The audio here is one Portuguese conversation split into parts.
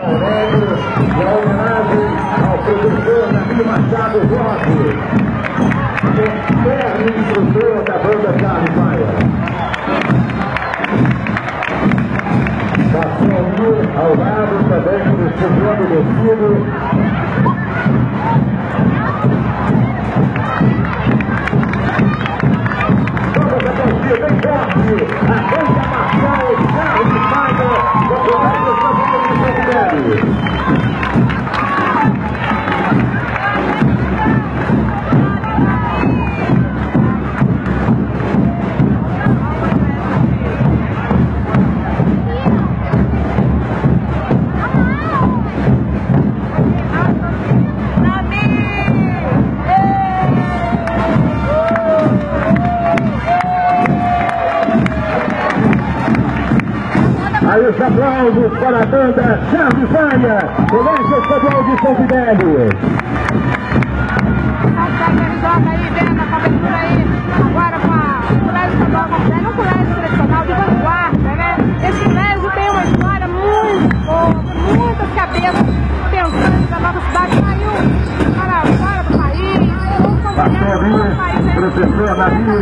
Aurélio, em homenagem ao professor Nabil Machado Jorge, eterno instrutor da banda Charles Maia. Passando ao lado também do segundo descido. Vamos a torcida bem forte, a banda marcial Charles Maia, do Colégio Estadual de São Fidélis. Aí os aplausos para a banda Charles Maia, Colégio Estadual de São Fidélis. Aí vendo a cobertura aí, agora com o Colégio Estadual de São Fidélis, um colégio tradicional de vanguarda, né? Esse colégio tem uma história muito boa, muitas cabeças pensando que a nossa cidade saiu para fora do país. Professor Nabil,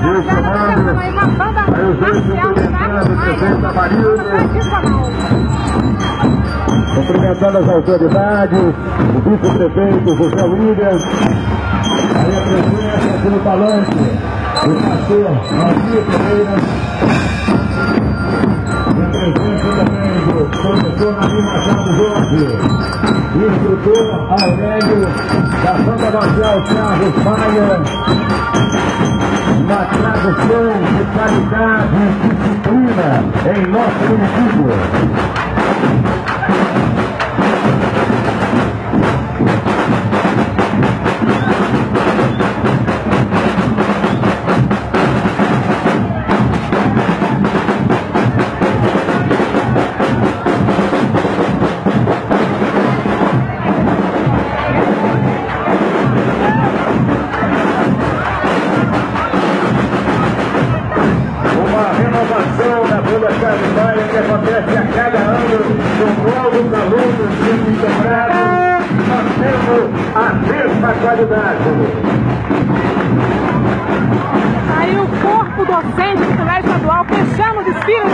Deus comando, aí os dois cumprimentando o prefeito Amarildo, cumprimentando as autoridades, o vice-prefeito José William, aí a presença aqui no palanque, o pastor Alcir Pereira, e a presença também do professor Nabil Machado Jorge, instrutor Aurélio, da banda marcial Charles Maia, na tradução de qualidade e disciplina em nosso município. Que acontece a cada ano com novos alunos sendo integrados, mantendo a mesma qualidade. Aí o corpo docente do Colégio Estadual fechando o desfile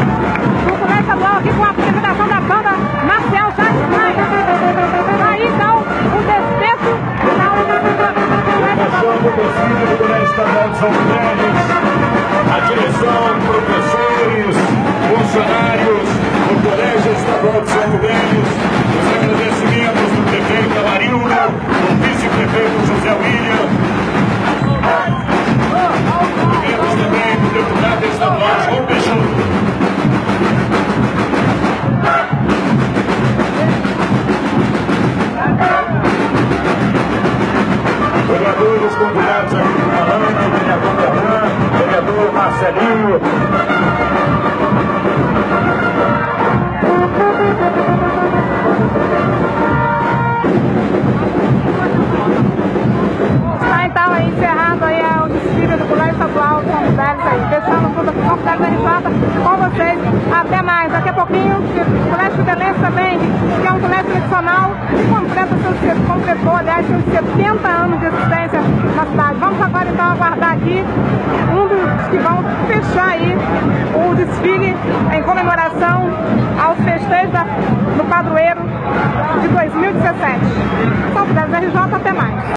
do Colégio Estadual aqui com a apresentação da banda marcial Charles Maia. Aí então o despejo final do desfile do Colégio Estadual de São Fidélis, a direção, professores, funcionários do Colégio Estadual de São Fidélis, os agradecimentos do prefeito Amarildo, do vice-prefeito José William, temos também do deputado estadual João Peixoto. Vereadores convidados aqui do palanque, vereador Bernardo, vereador Marcelinho. Então, encerrando aí o desfile do Colégio Estadual de São Fidélis aí, fechando tudo aqui com o Colégio da RJ com vocês. Até mais. Daqui a pouquinho, o Colégio Fidelense também, que é um colégio tradicional, completou, aliás, seus 70 anos de existência na cidade. Vamos agora então aguardar aqui um dos que vão fechar aí o desfile em comemoração aos festejos do padroeiro de 2017. São Fidélis da RJ, até mais.